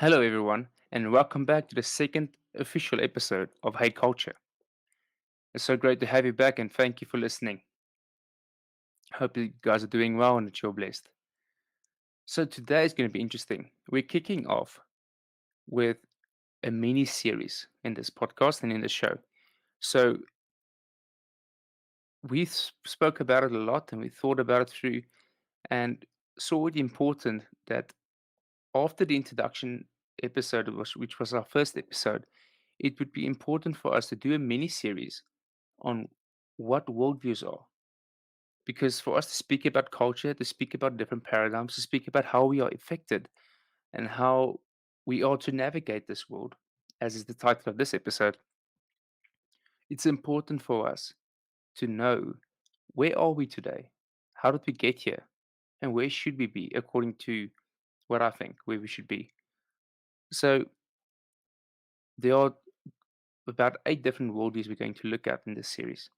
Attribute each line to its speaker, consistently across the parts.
Speaker 1: Hello, everyone, and welcome back to the second official episode of Hey Culture. It's so great to have you back, and thank you for listening. Hope you guys are doing well and that you're blessed. So, today is going to be interesting. We're kicking off with a mini series in this podcast and in the show. So, spoke about it a lot and we thought about it through and saw it important that after the introduction episode, which was our first episode, it would be important for us to do a mini series on what worldviews are. Because for us to speak about culture, to speak about different paradigms, to speak about how we are affected and how we are to navigate this world, as is the title of this episode, it's important for us to know where are we today? How did we get here? And where should we be according to what I think where we should be? So there are about 8 different worldviews we're going to look at in this series.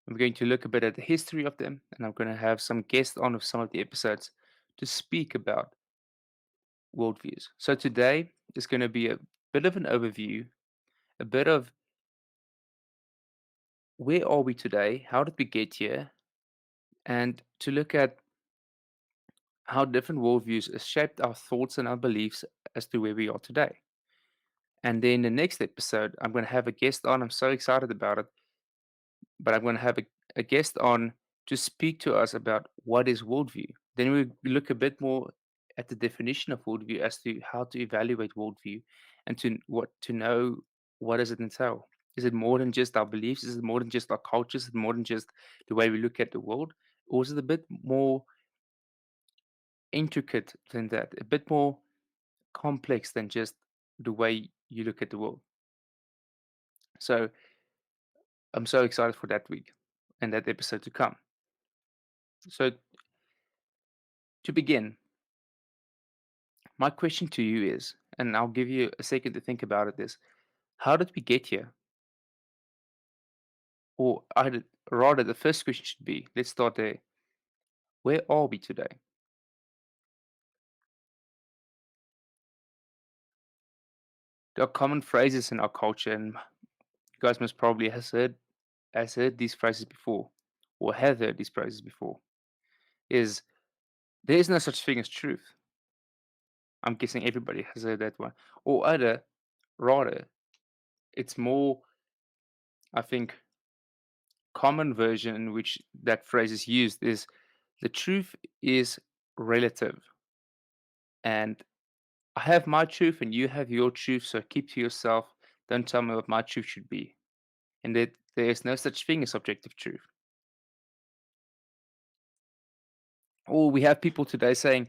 Speaker 1: I'm going to look a bit at the history of them, and I'm going to have some guests on of some of the episodes to speak about worldviews. So today is going to be a bit of an overview, a bit of where are we today, how did we get here, and to look at how different worldviews have shaped our thoughts and our beliefs as to where we are today. And then the next episode, I'm going to have a guest on. I'm so excited about it, but I'm going to have a guest on to speak to us about what is worldview. Then we look a bit more at the definition of worldview as to how to evaluate worldview and to know what does it entail. Is it more than just our beliefs? Is it more than just our cultures? Is it more than just the way we look at the world? Or is it a bit more intricate than that? A bit more complex than just the way you look at the world? So I'm so excited for that week and that episode to come. So to begin, my question to you is, and I'll give you a second to think about it, is how did we get here? Or rather, the first question should be, let's start there. Where are we today? There are common phrases in our culture, and you guys must probably has heard these phrases before, or have heard these phrases before. Is there is no such thing as truth? I'm guessing everybody has heard that one. Or rather, it's more, I think, common version in which that phrase is used is the truth is relative. And I have my truth and you have your truth, so keep to yourself. Don't tell me what my truth should be. And that there is no such thing as objective truth. Or we have people today saying,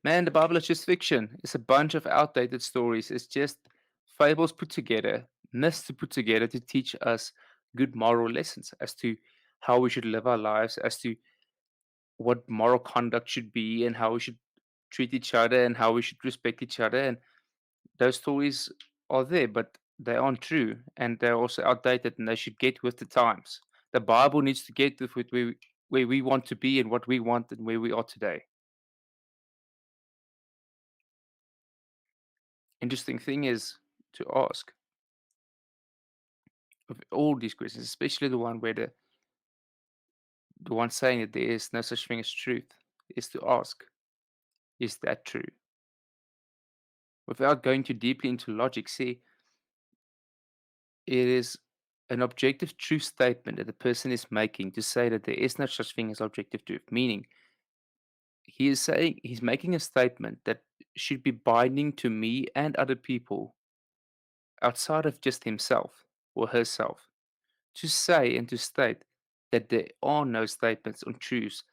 Speaker 1: man, the Bible is just fiction. It's a bunch of outdated stories. It's just fables put together, myths to put together to teach us good moral lessons as to how we should live our lives, as to what moral conduct should be and how we should treat each other and how we should respect each other. And those stories are there, but they aren't true and they're also outdated and they should get with the times. The Bible needs to get with where we want to be and what we want and where we are today. Interesting thing is to ask of all these questions, especially the one where the one saying that there is no such thing as truth, is to ask, is that true? Without going too deeply into logic, see, it is an objective truth statement that the person is making to say that there is no such thing as objective truth, meaning he is saying he's making a statement that should be binding to me and other people outside of just himself or herself to say and to state that there are no statements on truths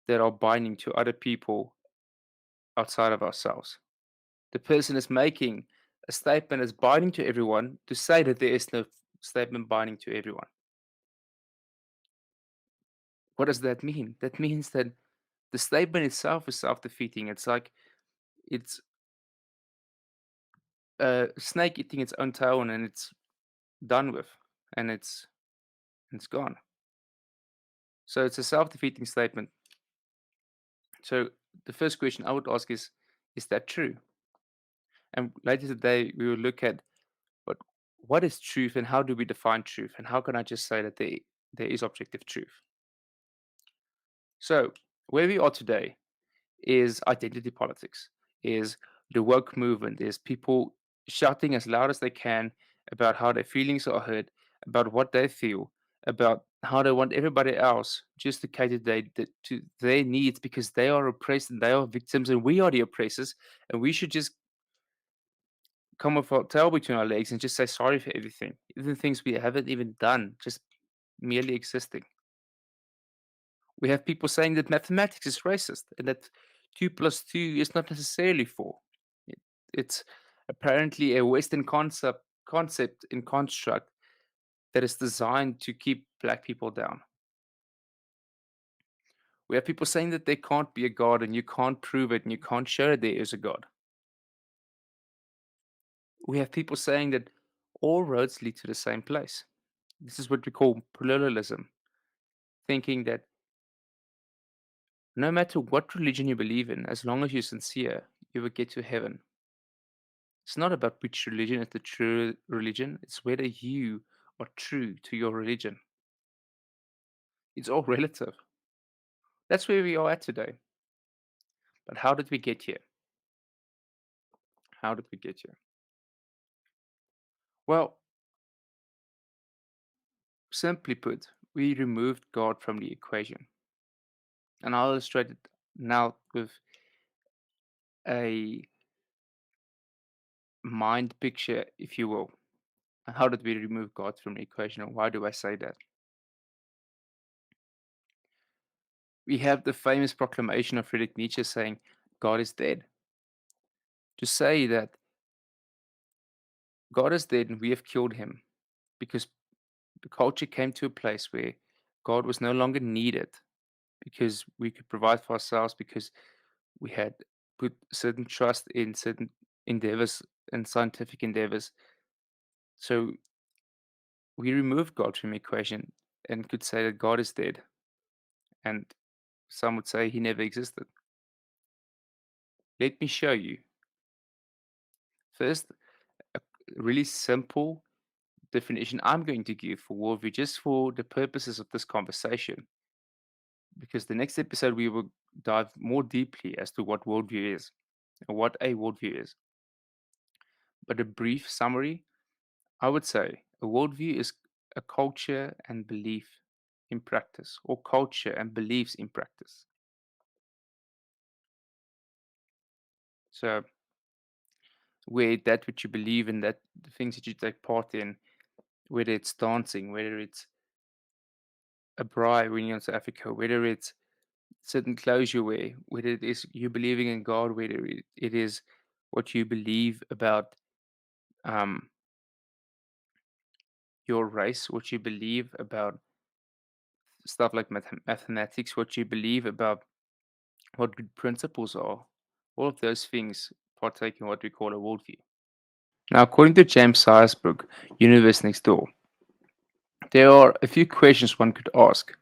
Speaker 1: that are binding to other people outside of ourselves. The person is making a statement as binding to everyone to say that there is no statement binding to everyone. What does that mean? That means that the statement itself is self-defeating. It's like it's a snake eating its own tail and it's done with and it's gone. So it's a self-defeating statement. So the first question I would ask is that true? And later today, we will look at but what is truth and how do we define truth? And how can I just say that there is objective truth? So, where we are today is identity politics, is the woke movement, is people shouting as loud as they can about how their feelings are hurt, about what they feel, about how they want everybody else just to cater to their needs because they are oppressed and they are victims and we are the oppressors and we should just come with our tail between our legs and just say sorry for everything, even things we haven't even done, just merely existing. We have people saying that mathematics is racist and that 2 plus 2 is not necessarily 4. It, it's apparently a Western concept and construct that is designed to keep black people down. We have people saying that there can't be a God and you can't prove it and you can't show that there is a God. We have people saying that all roads lead to the same place. This is what we call pluralism, thinking that no matter what religion you believe in, as long as you're sincere, you will get to heaven. It's not about which religion is the true religion, it's whether you are true to your religion. It's all relative. That's where we are at today. But how did we get here? How did we get here? Well, simply put, we removed God from the equation. And I'll illustrate it now with a mind picture, if you will. How did we remove God from the equation, and why do I say that? We have the famous proclamation of Friedrich Nietzsche saying, God is dead. To say that God is dead and we have killed him because the culture came to a place where God was no longer needed because we could provide for ourselves because we had put certain trust in certain endeavors and scientific endeavors. So we removed God from the equation and could say that God is dead. And some would say he never existed. Let me show you. First, a really simple definition I'm going to give for worldview just for the purposes of this conversation. Because the next episode we will dive more deeply as to what worldview is and what a worldview is. But a brief summary, I would say a worldview is a culture and belief in practice, or culture and beliefs in practice. So where that which you believe in, that the things that you take part in, whether it's dancing, whether it's a braai when you're in South Africa, whether it's certain clothes you wear, whether it is you believing in God, whether it is what you believe about um, your race, what you believe about stuff like mathematics, what you believe about what good principles are, all of those things partake in what we call a worldview. Now, according to James Sire's book, Universe Next Door, there are a few questions one could ask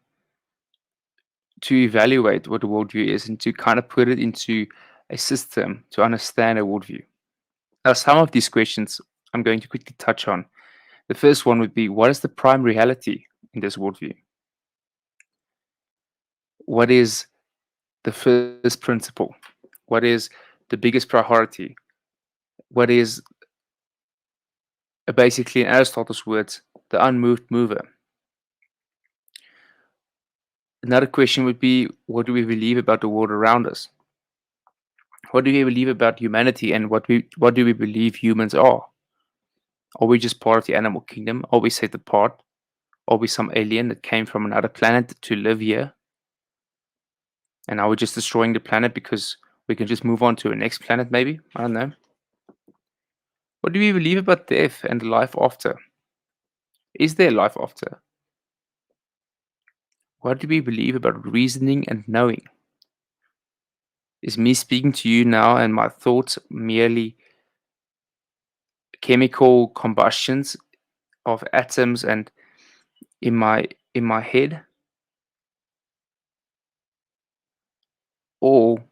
Speaker 1: to evaluate what a worldview is and to kind of put it into a system to understand a worldview. Now, some of these questions I'm going to quickly touch on. The first one would be, what is the prime reality in this worldview? What is the first principle? What is the biggest priority? What is basically, in Aristotle's words, the unmoved mover? Another question would be, what do we believe about the world around us? What do we believe about humanity and what do we believe humans are? Are we just part of the animal kingdom? Are we set apart? Are we some alien that came from another planet to live here? And are we just destroying the planet because we can just move on to a next planet, maybe? I don't know. What do we believe about death and life after? Is there life after? What do we believe about reasoning and knowing? Is me speaking to you now and my thoughts merely chemical combustions of atoms and in my head? Or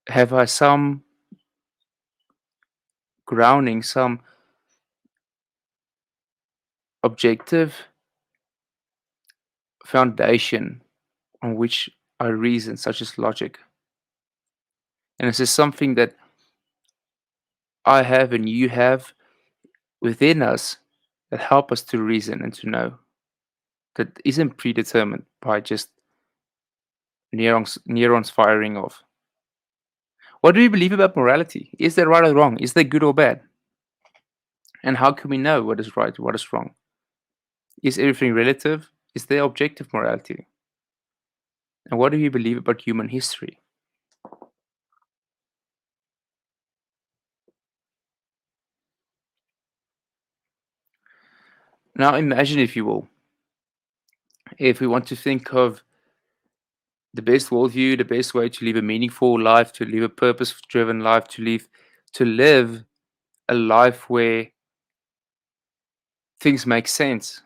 Speaker 1: have I some grounding, some objective foundation on which I reason, such as logic. And this is something that I have and you have within us that help us to reason and to know that isn't predetermined by just neurons firing off. What do we believe about morality? Is that right or wrong? Is that good or bad? And how can we know what is right, what is wrong? Is everything relative? Is there objective morality? And what do we believe about human history? Now imagine, if you will, if we want to think of the best worldview, the best way to live a meaningful life, to live a purpose-driven life, to live a life where things make sense.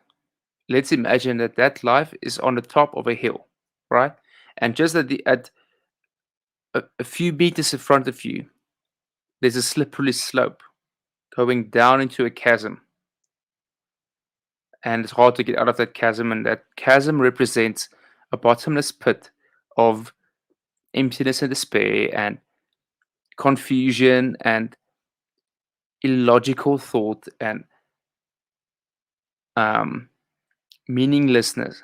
Speaker 1: Let's imagine that that life is on the top of a hill, right? And just at a few meters in front of you, there's a slippery slope going down into a chasm, and it's hard to get out of that chasm. And that chasm represents a bottomless pit of emptiness and despair and confusion and illogical thought and um, meaninglessness.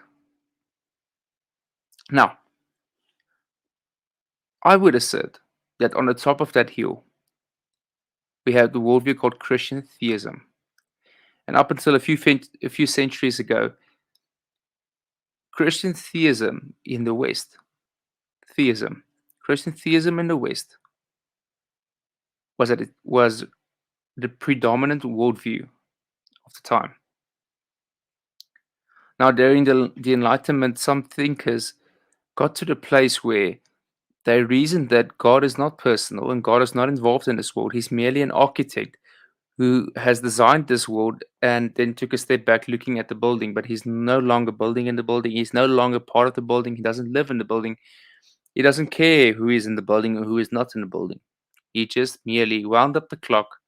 Speaker 1: Now, I would assert that on the top of that hill, we have the worldview called Christian theism. And up until a few centuries ago, Christian theism in the West, theism, Christian theism in the West was the predominant worldview of the time. Now, during the Enlightenment, some thinkers got to the place where they reasoned that God is not personal and God is not involved in this world. He's merely an architect who has designed this world and then took a step back looking at the building, but he's no longer building in the building. He's no longer part of the building. He doesn't live in the building. He doesn't care who is in the building or who is not in the building. He just merely wound up the clock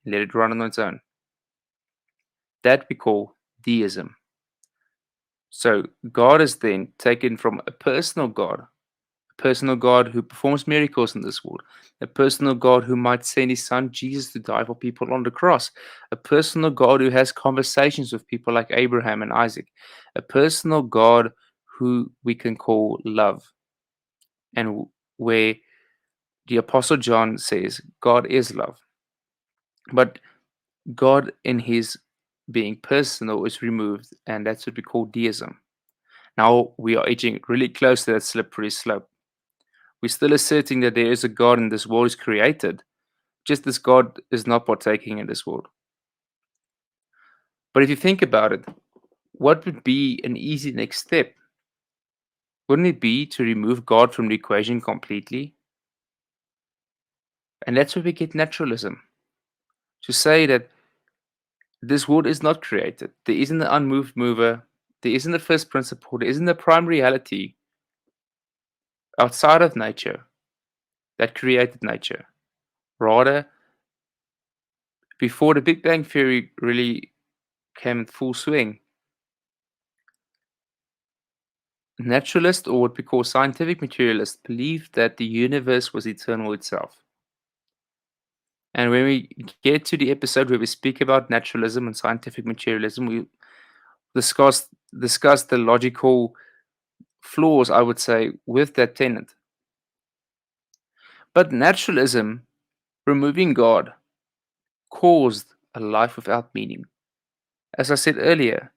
Speaker 1: and let it run on its own. That we call deism. So God is then taken from a personal God who performs miracles in this world, a personal God who might send his son Jesus to die for people on the cross, a personal God who has conversations with people like Abraham and Isaac, a personal God who we can call love, and where the Apostle John says God is love. But God, in his being personal, is removed, and that's what we call deism. Now we are edging really close to that slippery slope. We're still asserting that there is a God and this world is created, just as God is not partaking in this world. But if you think about it, what would be an easy next step? Wouldn't it be to remove God from the equation completely? And that's where we get naturalism. To say that this world is not created. There isn't an unmoved mover. There isn't a first principle. There isn't a prime reality outside of nature that created nature. Rather, before the Big Bang Theory really came in full swing, naturalists, or what we call scientific materialists, believed that the universe was eternal itself. And when we get to the episode where we speak about naturalism and scientific materialism, we discuss discuss the logical flaws, I would say, with that tenet. But naturalism, removing God, caused a life without meaning. As I said earlier,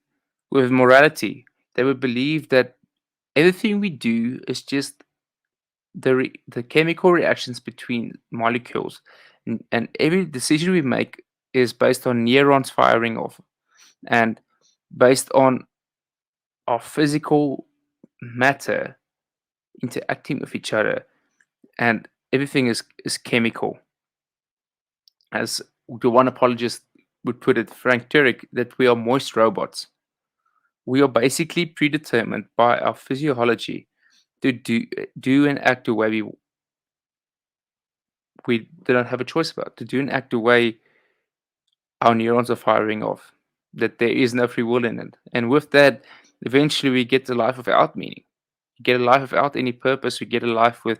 Speaker 1: with morality, they would believe that everything we do is just the chemical reactions between molecules, and every decision we make is based on neurons firing off and based on our physical matter interacting with each other, and everything is chemical. As the one apologist would put it, Frank Turek, that we are moist robots. We are basically predetermined by our physiology to do and act the way we don't have a choice about, to do and act the way our neurons are firing off, that there is no free will in it. And with that, eventually we get a life without meaning. You get a life without any purpose. We get a life with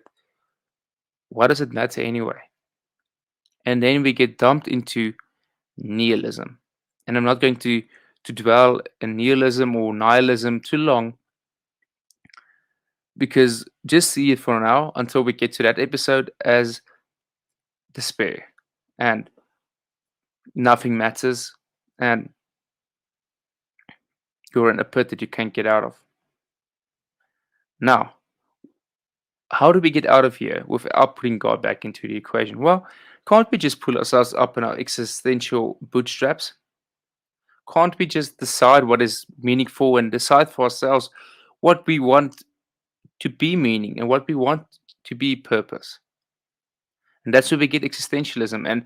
Speaker 1: what does it matter anyway? And then we get dumped into nihilism. And I'm not going to dwell in nihilism or nihilism too long because just see it for now until we get to that episode as despair and nothing matters and you're in a pit that you can't get out of. Now, how do we get out of here without putting God back into the equation? Well, can't we just pull ourselves up in our existential bootstraps? Can't we just decide what is meaningful and decide for ourselves what we want to be meaning and what we want to be purpose? And that's where we get existentialism. And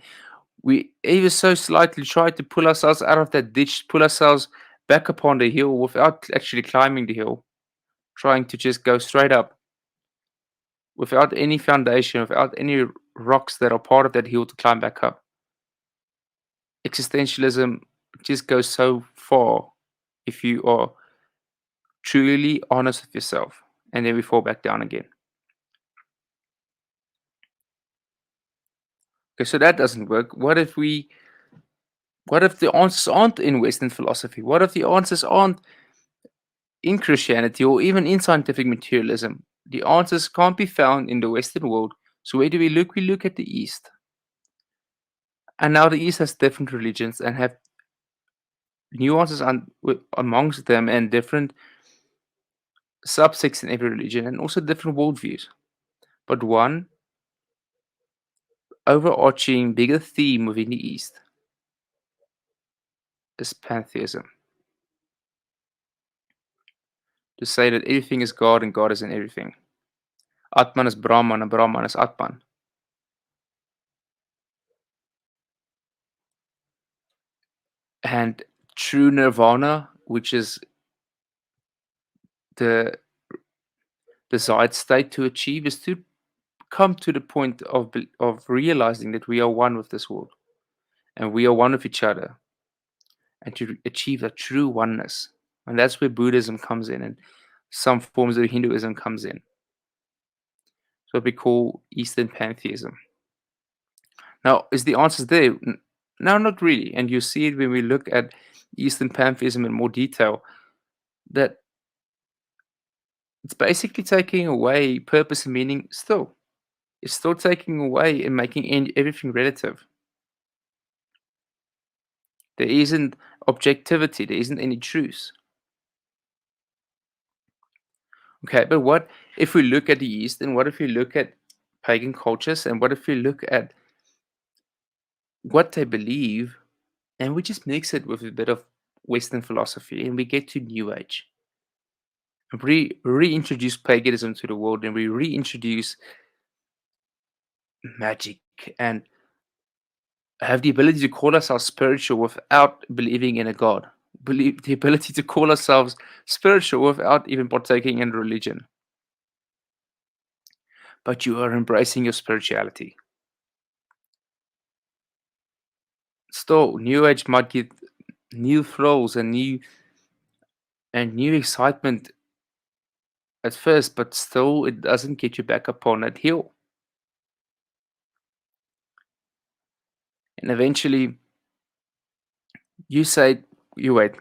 Speaker 1: we ever so slightly try to pull ourselves out of that ditch, pull ourselves back upon the hill without actually climbing the hill, trying to just go straight up without any foundation, without any rocks that are part of that hill to climb back up. Existentialism just goes so far if you are truly honest with yourself, and then we fall back down again. Okay, so that doesn't work. What if the answers aren't in Western philosophy? What if the answers aren't in Christianity or even in scientific materialism? The answers can't be found in the Western world. So where do we look? We look at the East. And now the East has different religions and have nuances amongst them and different subsects in every religion and also different worldviews. But one overarching bigger theme within the East is pantheism. To say that everything is God and God is in everything. Atman is Brahman and Brahman is Atman. And true nirvana, which is the desired state to achieve, is to come to the point of realizing that we are one with this world and we are one with each other and to achieve that true oneness. And that's where Buddhism comes in and some forms of Hinduism comes in. So what we call Eastern pantheism. Now, is the answer there? No, not really. And you see it when we look at Eastern pantheism in more detail, that it's basically taking away purpose and meaning still. It's still taking away and making everything relative. There isn't objectivity, there isn't any truth. Okay, but what if we look at the East and what if we look at pagan cultures and what if we look at what they believe and we just mix it with a bit of Western philosophy and we get to New Age? Reintroduce paganism to the world and we reintroduce magic and have the ability to call ourselves spiritual without believing in a god. Believe the ability to call ourselves spiritual without even partaking in religion. But you are embracing your spirituality. Still, New Age might give new thrills and new excitement at first, but still it doesn't get you back upon that hill. And eventually you say, you wait,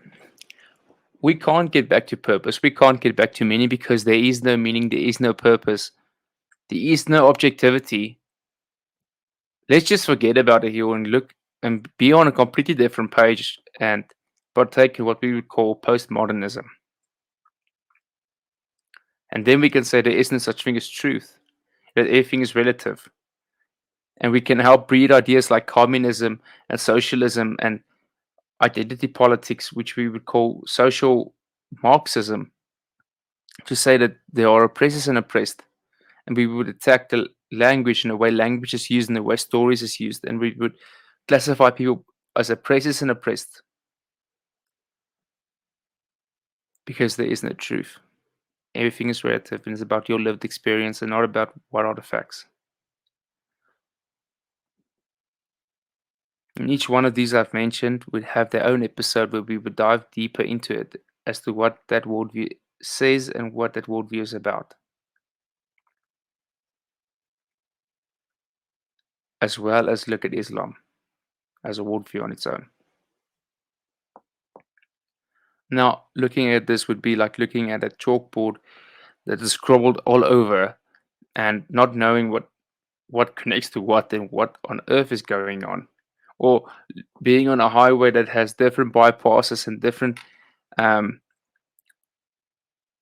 Speaker 1: we can't get back to purpose. We can't get back to meaning because there is no meaning, there is no purpose, there is no objectivity. Let's just forget about it here and look and be on a completely different page and partake in what we would call postmodernism. And then we can say there isn't such thing as truth, that everything is relative. And we can help breed ideas like communism and socialism and identity politics, which we would call social Marxism, to say that there are oppressors and oppressed. And we would attack the language and the way language is used and the way stories is used. And we would classify people as oppressors and oppressed because there is no truth. Everything is relative and it's about your lived experience and not about what are the facts. And each one of these I've mentioned would have their own episode where we would dive deeper into it as to what that worldview says and what that worldview is about, as well as look at Islam as a worldview on its own. Now, looking at this would be like looking at a chalkboard that is scrawled all over and not knowing what connects to what and what on earth is going on. Or being on a highway that has different bypasses and different um,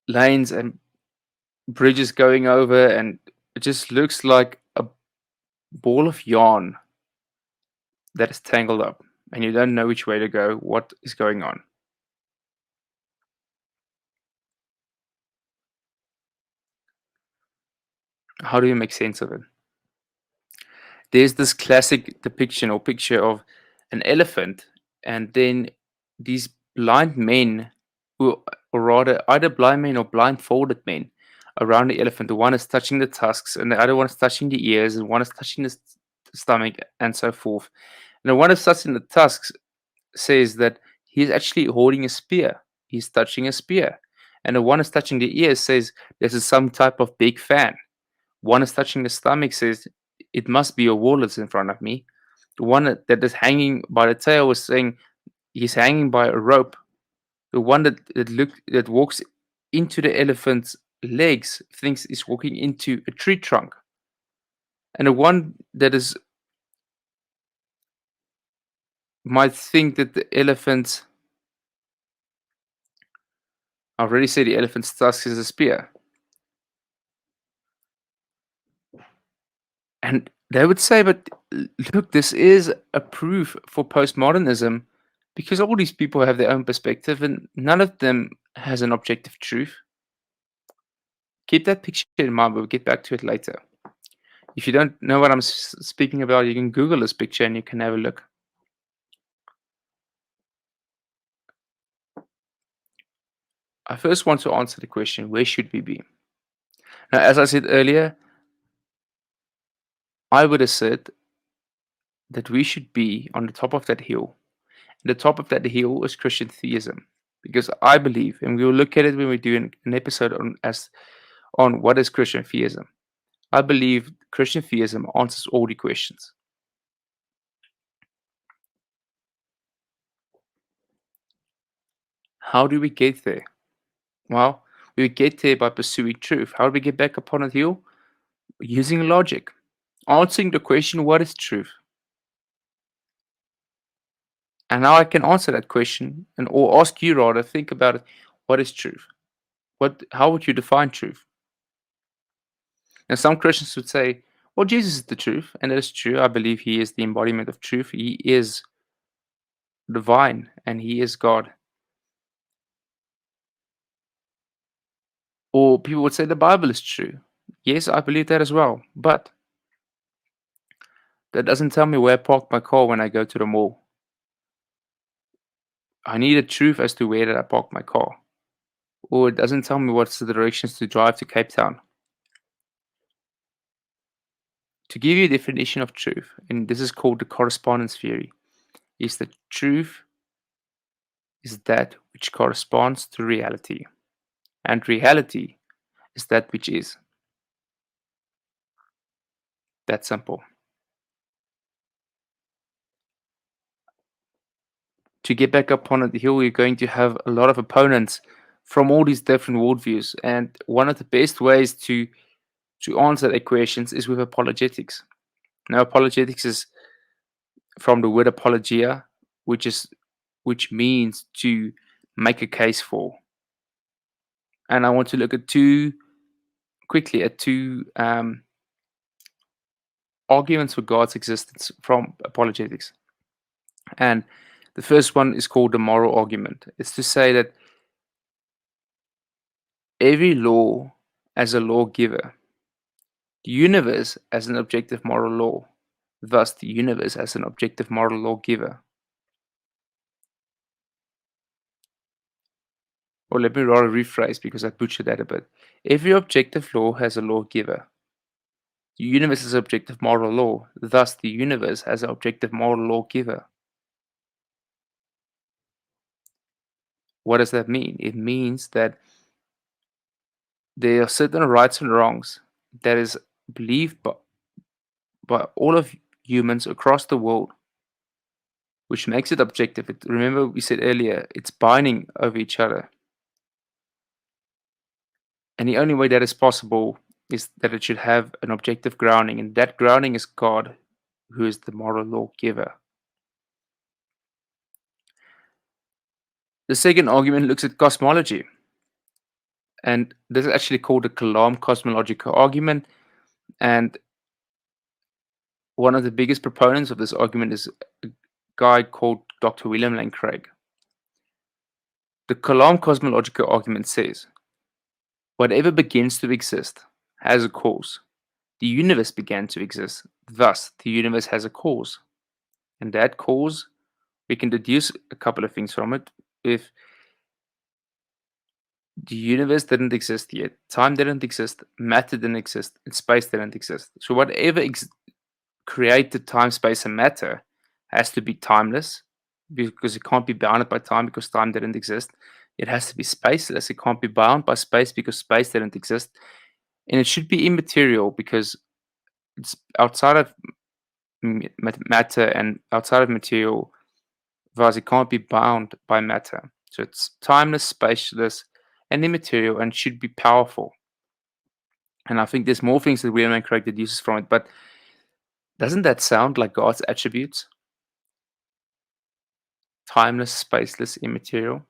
Speaker 1: lanes and bridges going over, and it just looks like a ball of yarn that is tangled up, and you don't know which way to go, what is going on. How do you make sense of it? There's this classic depiction or picture of an elephant, and then these blind men, who, or rather, either blind men or blindfolded men, around the elephant. The one is touching the tusks, and the other one is touching the ears, and one is touching the stomach, and so forth. And the one is touching the tusks says that he's actually holding a spear. He's touching a spear. And the one is touching the ears says this is some type of big fan. One is touching the stomach says it must be a wall that's in front of me. The one that is hanging by the tail was saying he's hanging by a rope. The one that walks into the elephant's legs thinks he's walking into a tree trunk. And the one that is might think that the elephant's I already said the elephant's tusk is a spear. And they would say, but look, this is a proof for postmodernism because all these people have their own perspective and none of them has an objective truth. Keep that picture in mind, but we'll get back to it later. If you don't know what I'm speaking about, you can Google this picture and you can have a look. I first want to answer the question, where should we be? Now, as I said earlier, I would assert that we should be on the top of that hill. The top of that hill is Christian theism. Because I believe, and we will look at it when we do an episode on what is Christian theism. I believe Christian theism answers all the questions. How do we get there? Well, we get there by pursuing truth. How do we get back upon the hill? Using logic. Answering the question, what is truth? And now I can answer that question and or ask you rather, think about it. What is truth? How would you define truth? And some Christians would say, well, Jesus is the truth, and that is true. I believe he is the embodiment of truth. He is divine and he is God. Or people would say the Bible is true. Yes, I believe that as well. But that doesn't tell me where I park my car when I go to the mall. I need a truth as to where did I park my car. Or it doesn't tell me what's the directions to drive to Cape Town. To give you a definition of truth, and this is called the correspondence theory, is that truth is that which corresponds to reality. And reality is that which is. That simple. To get back up on the hill, you're going to have a lot of opponents from all these different worldviews. And one of the best ways to answer their questions is with apologetics. Now, apologetics is from the word apologia, which means to make a case for. And I want to look at two arguments for God's existence from apologetics. And the first one is called the moral argument. It's to say that every law as a lawgiver, the universe as an objective moral law, thus the universe as an objective moral lawgiver. Or let me rather rephrase because I butchered that a bit. Every objective law has a lawgiver. The universe is objective moral law, thus, the universe has an objective moral lawgiver. What does that mean? It means that there are certain rights and wrongs that is believed by all of humans across the world, which makes it objective. Remember, we said earlier, it's binding over each other. And the only way that is possible is that it should have an objective grounding, and that grounding is God, who is the moral lawgiver. The second argument looks at cosmology, and this is actually called the Kalam cosmological argument. And one of the biggest proponents of this argument is a guy called Dr. William Lane Craig. The Kalam cosmological argument says whatever begins to exist has a cause. The universe began to exist, thus, the universe has a cause. And that cause, we can deduce a couple of things from it. If the universe didn't exist yet, time didn't exist, matter didn't exist, and space didn't exist. So, whatever created time, space, and matter has to be timeless because it can't be bounded by time because time didn't exist. It has to be spaceless. It can't be bound by space because space didn't exist. And it should be immaterial because it's outside of matter and outside of material, thus it can't be bound by matter. So it's timeless, spaceless, and immaterial and should be powerful. And I think there's more things that William and Craig deduces from it, but doesn't that sound like God's attributes? Timeless, spaceless, immaterial,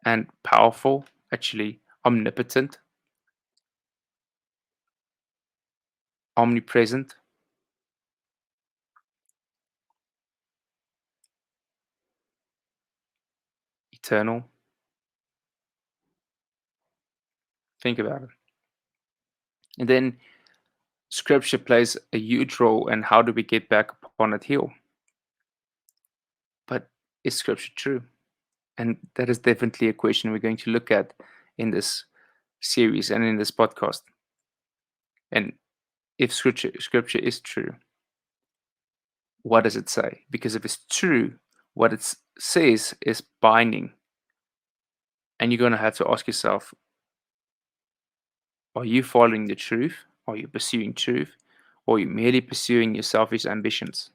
Speaker 1: and powerful, actually omnipotent, omnipresent, eternal. Think about it. And then scripture plays a huge role in how do we get back upon that hill. But is scripture true? And that is definitely a question we're going to look at in this series and in this podcast. And if scripture is true, what does it say? Because if it's true, what it says is binding. And you're going to have to ask yourself, are you following the truth? Are you pursuing truth? Or are you merely pursuing your selfish ambitions?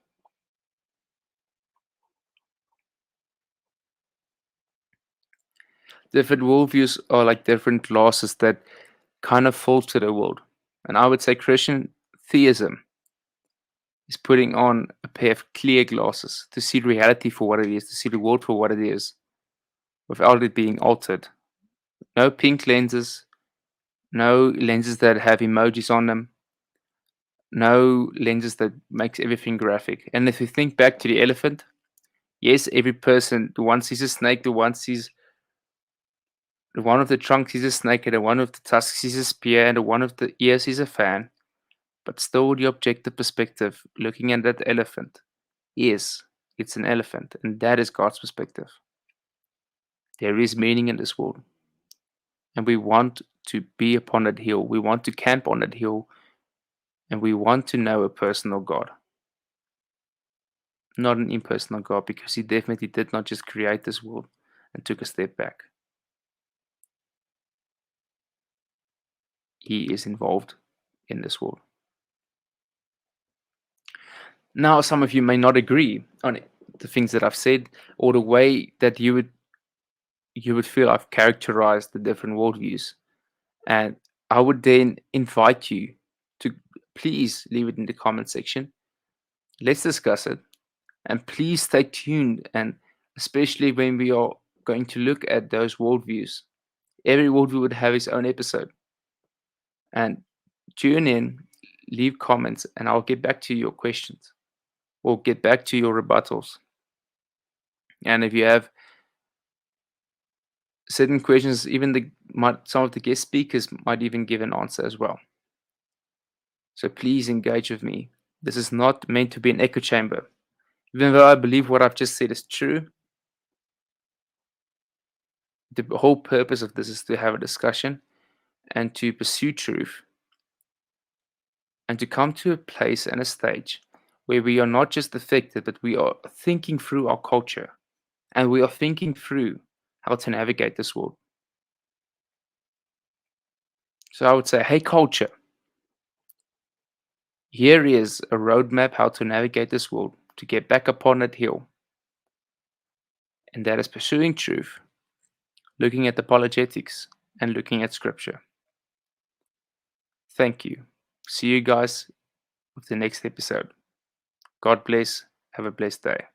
Speaker 1: Different worldviews are like different glasses that kind of filter the world. And I would say Christian theism is putting on a pair of clear glasses to see reality for what it is, to see the world for what it is, without it being altered. No pink lenses, no lenses that have emojis on them, no lenses that makes everything graphic. And if you think back to the elephant, yes, every person, the one sees a snake, the one of the trunk sees a snake, and the one of the tusks sees a spear, and the one of the ears sees a fan. But still, the objective perspective, looking at that elephant, is it's an elephant, and that is God's perspective. There is meaning in this world, and we want to be upon that hill. We want to camp on that hill, and we want to know a personal God, not an impersonal God, because He definitely did not just create this world and took a step back. He is involved in this world. Now, some of you may not agree on the things that I've said or the way that you would feel I've characterized the different worldviews. And I would then invite you to please leave it in the comment section. Let's discuss it. And please stay tuned. And especially when we are going to look at those worldviews, every worldview would have its own episode. And tune in, leave comments, and I'll get back to your questions or get back to your rebuttals. And if you have certain questions, even some of the guest speakers might even give an answer as well. So please engage with me. This is not meant to be an echo chamber. Even though I believe what I've just said is true, the whole purpose of this is to have a discussion and to pursue truth and to come to a place and a stage where we are not just affected, but we are thinking through our culture and we are thinking through how to navigate this world. So I would say, hey, culture, here is a roadmap how to navigate this world to get back upon that hill, and that is pursuing truth, looking at apologetics, and looking at scripture. Thank you. See you guys with the next episode. God bless. Have a blessed day.